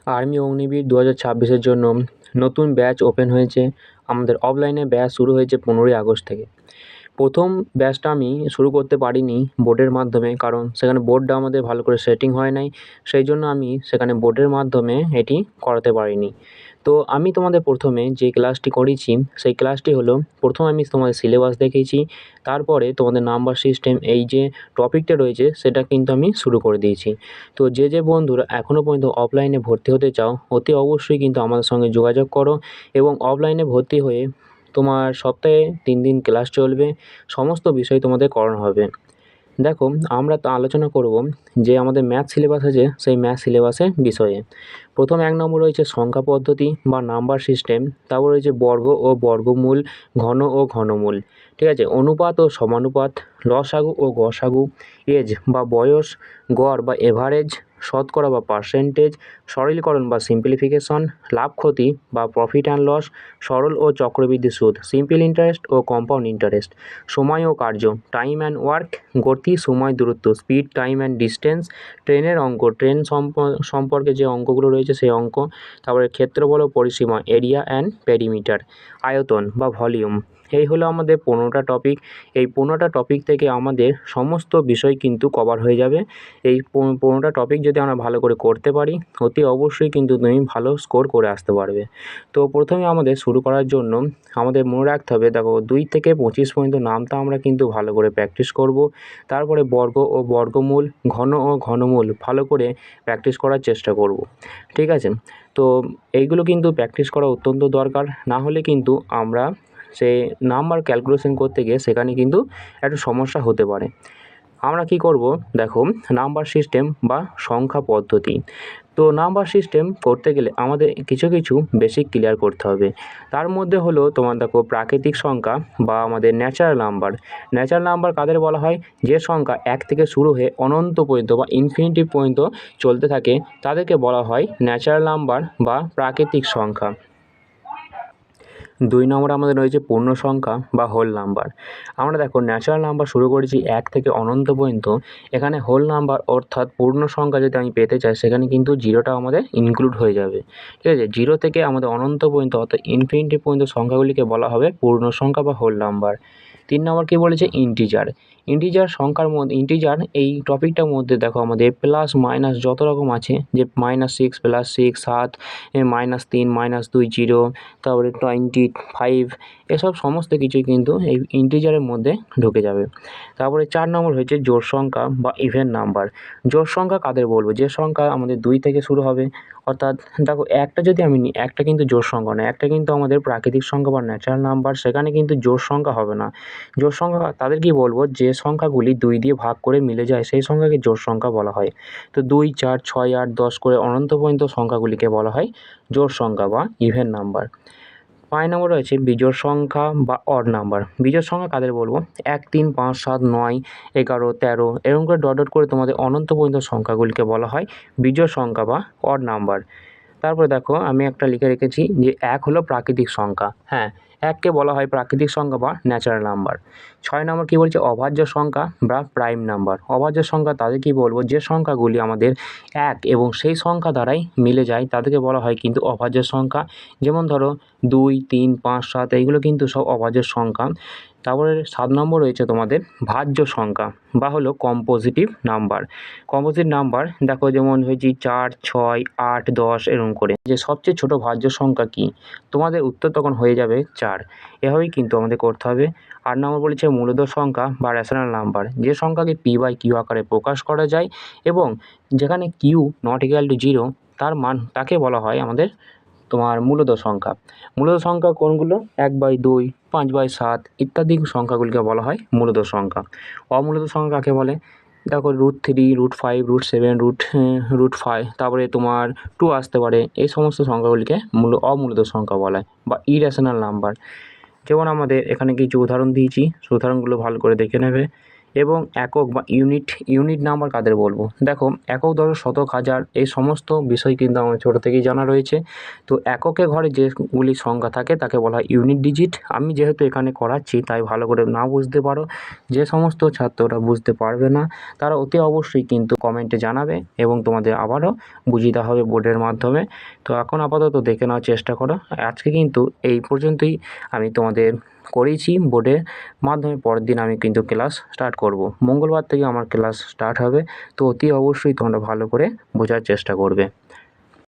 Army Agniveer 2026-এর জন্য নতুন batch open হয়েছে। আমাদের অফলাইনে ব্যাচ শুরু হয়েছে 15ই আগস্ট থেকে। প্রথম ব্যাচটা আমি শুরু করতে পারিনি বোর্ডের মাধ্যমে, কারণ সেখানে বোর্ডটা আমাদের ভালো করে সেটিং হয় নাই। সেই জন্য আমি সেখানে বোর্ডের মাধ্যমে এটি করাতে পারিনি। তো আমি তোমাদের প্রথমে যে ক্লাসটি করিয়েছি সেই ক্লাসটি হলো, প্রথমে আমি তোমাদের সিলেবাস দেখিয়েছি, তারপরে তোমাদের নাম্বার সিস্টেম এই যে টপিকটা রয়েছে সেটা কিন্তু আমি শুরু করে দিয়েছি। তো যে বন্ধুরা এখনও পর্যন্ত অফলাইনে ভর্তি হতে চাও অতি অবশ্যই কিন্তু আমাদের সঙ্গে যোগাযোগ করো, এবং অফলাইনে ভর্তি হয়ে তোমার সপ্তাহে 3 দিন ক্লাস চলবে, সমস্ত বিষয় তোমাদের করানো হবে। দেখো, আমরা তো আলোচনা করব যে আমাদের ম্যাথ সিলেবাস আছে সেই ম্যাথ সিলেবাসের বিষয়ে। প্রথম 1 নম্বর রয়েছে সংখ্যা পদ্ধতি বা নাম্বার সিস্টেম, তারপর রয়েছে বর্গ ও বর্গমূল, ঘন ও ঘনমূল, ঠিক আছে, অনুপাত ও সমানুপাত, লসাগু ও গসাগু, এজ বা বয়স, গড় বা এভারেজ, শতকরা বা পার্সেন্টেজ, সরলীকরণ বা সিম্পলিফিকেশন, লাভ ক্ষতি বা প্রফিট অ্যান্ড লস, সরল ও চক্রবৃদ্ধি সুদ, সিম্পল ইন্টারেস্ট ও কম্পাউন্ড ইন্টারেস্ট, সময় ও কার্য, টাইম অ্যান্ড ওয়ার্ক, গতি, সময়, দূরত্ব, স্পিড, টাইম অ্যান্ড ডিস্টেন্স, ট্রেনের অঙ্ক, ট্রেন সম্পর্কে যে অঙ্কগুলো রয়েছে সেই অঙ্ক, তারপরে ক্ষেত্রফল ও পরিসীমা, এরিয়া অ্যান্ড পেরিমিটার, আয়তন বা ভলিউম। এই হলো আমাদের 15টা টপিক। এই 15টা টপিক থেকে আমাদের সমস্ত বিষয় কিন্তু কভার হয়ে যাবে। এই 15টা টপিক যদি আমরা ভালো করে করতে পারি অতি অবশ্যই কিন্তু তুমি ভালো স্কোর করে আসতে পারবে। তো প্রথমে আমাদের শুরু করার জন্য আমাদের মনে রাখতে হবে, দেখো 2 থেকে 25 পর্যন্ত নামটা আমরা কিন্তু ভালো করে প্র্যাকটিস করব। তারপরে বর্গ ও বর্গমূল, ঘন ও ঘনমূল ভালো করে প্র্যাকটিস করার চেষ্টা করব, ঠিক আছে। তো এইগুলো কিন্তু প্র্যাকটিস করা অত্যন্ত দরকার, না হলে কিন্তু আমরা সে নাম্বার ক্যালকুলেশন করতে গিয়ে সেখানে কিন্তু একটু সমস্যা হতে পারে। আমরা কি করব, দেখো, নাম্বার সিস্টেম বা সংখ্যা পদ্ধতি। তো নাম্বার সিস্টেম করতে গেলে আমাদের কিছু বেসিক ক্লিয়ার করতে হবে। তার মধ্যে হলো তোমার দেখো প্রাকৃতিক সংখ্যা বা আমাদের ন্যাচারাল নাম্বার। ন্যাচারাল নাম্বার কাদের বলা হয়? যে সংখ্যা 1 থেকে শুরু হয়ে অনন্ত পর্যন্ত বা ইনফিনিটি পর্যন্ত চলতে থাকে তাদেরকে বলা হয় ন্যাচারাল নাম্বার বা প্রাকৃতিক সংখ্যা। 2 নম্বরে আমাদের রয়েছে পূর্ণ সংখ্যা বা হোল নাম্বার। আমরা দেখো ন্যাচারাল নাম্বার শুরু করেছি 1 থেকে অনন্ত পর্যন্ত। এখানে হোল নাম্বার অর্থাৎ পূর্ণ সংখ্যা যদি আমি পেতে চাই সেখানে কিন্তু 0টা আমাদের ইনক্লুড হয়ে যাবে, ঠিক আছে। 0 থেকে আমাদের অনন্ত পর্যন্ত অর্থাৎ ইনফিনিটি পর্যন্ত সংখ্যাগুলিকে বলা হবে পূর্ণ সংখ্যা বা হোল নাম্বার। 3 নম্বর কী বলেছে? ইন্টিজার। ইন্টিজার সংখ্যার মধ্যে, ইন্টিজার এই টপিকটার মধ্যে দেখো আমাদের প্লাস মাইনাস যত রকম আছে, যে -6 +6 7, -3 -2 0, তারপরে 25, এসব সমস্ত কিছুই কিন্তু এই ইন্টিজারের মধ্যে ঢুকে যাবে। তারপরে 4 নম্বর হয়েছে জোড় সংখ্যা বা ইভেন নাম্বার। জোড় সংখ্যা কাদের বলবো? যে সংখ্যা আমাদের 2 থেকে শুরু হবে, অর্থাৎ দেখো একটা যদি আমি নিই, একটা কিন্তু জোড় সংখ্যা নয়, একটা কিন্তু আমাদের প্রাকৃতিক সংখ্যা বা ন্যাচারাল নাম্বার, সেখানে কিন্তু জোড় সংখ্যা হবে না। জোড় সংখ্যা তাদেরকেই বলবো যে সংখ্যাগুলি 2 দিয়ে ভাগ করে মিলে যায় সেই সংখ্যাকে জোড় সংখ্যা বলা হয়। তো 2 4 6 8 10 করে অনন্ত পর্যন্ত সংখ্যাগুলিকে বলা হয় জোড় সংখ্যা বা ইভেন নাম্বার। 5 নম্বর রয়েছে বিজোড় সংখ্যা বা অড নাম্বার। বিজোড় সংখ্যা কাদের বলবো? 1 3 5 7 9 11 13 এরকম করে ডট ডট করে তোমাদের অনন্ত পর্যন্ত সংখ্যাগুলিকে বলা হয় বিজোড় সংখ্যা বা অড নাম্বার। তারপরে দেখো আমি একটা লিখে রেখেছি যে 1 হলো প্রাকৃতিক সংখ্যা। হ্যাঁ, 1কে বলা হয় প্রাকৃতিক সংখ্যা বা ন্যাচারাল নাম্বার। 6 নম্বর কী বলছে? অভাজ্য সংখ্যা বা প্রাইম নাম্বার। অভাজ্য সংখ্যা তাদেরকেই বলবো যে সংখ্যাগুলি আমাদের 1 এবং সেই সংখ্যা দ্বারাই মিলে যায় তাদেরকে বলা হয় কিন্তু অভাজ্য সংখ্যা। যেমন ধরো 2 3 5 7 এইগুলো কিন্তু সব অভাজ্য সংখ্যা। তারপরে 7 নম্বর রয়েছে তোমাদের ভাজ্য সংখ্যা বা হলো কম্পোজিটিভ নাম্বার। কম্পোজিট নাম্বার দেখো যেমন হয়েছে 4 6 8 10 এরকম করে। যে সবচেয়ে ছোট ভাজ্য সংখ্যা কী? তোমাদের উত্তর তখন হয়ে যাবে 4। এভাবেই কিন্তু আমাদের করতে হবে। 8 নম্বর বলেছে মূলদ সংখ্যা বা রেশনাল নাম্বার। যে সংখ্যাকে p/q আকারে প্রকাশ করা যায় এবং যেখানে q ≠ 0 তার মান, তাকে বলা হয় আমাদের তোমার মূলদ সংখ্যা। মূলদ সংখ্যা কোনগুলো? 1/2 5/7 ইত্যাদি সংখ্যাগুলিকে বলা হয় মূলদ সংখ্যা। অমূলদ সংখ্যা কাকে বলে? দেখো √3 √5 √7 √5, তারপরে তোমার 2 আসতে পারে, এই সমস্ত সংখ্যাগুলিকে অমূলদ সংখ্যা বলা হয় বা ইরেশনাল নাম্বার। যেমন আমাদের এখানে কিছু উদাহরণ দিয়েছি, সেই উদাহরণগুলো ভালো করে দেখে নেবে। এবং একক বা ইউনিট নাম্বার কাদের বলবো। দেখো, একক, দশক, শতক, হাজার এই সমস্ত বিষয় কিন্তু আমার ছোটো থেকেই জানা রয়েছে। তো এককের ঘরে যেগুলি সংখ্যা থাকে তাকে বলা হয় ইউনিট ডিজিট। আমি যেহেতু এখানে করাচ্ছি তাই ভালো করে না বুঝতে পারো, যে সমস্ত ছাত্ররা বুঝতে পারবে না তারা অতি অবশ্যই কিন্তু কমেন্টে জানাবে এবং তোমাদের আবারও বুঝিয়ে দেওয়া হবে বোর্ডের মাধ্যমে। তো এখন আপাতত দেখে নেওয়ার চেষ্টা করো। আজকে কিন্তু এই পর্যন্তই আমি তোমাদের করেছি বোর্ডের মাধ্যমে। পরের দিন আমি কিন্তু ক্লাস স্টার্ট করব, মঙ্গলবার থেকে আমার ক্লাস স্টার্ট হবে। তো অতি অবশ্যই তোমরা ভালো করে বোঝার চেষ্টা করবে।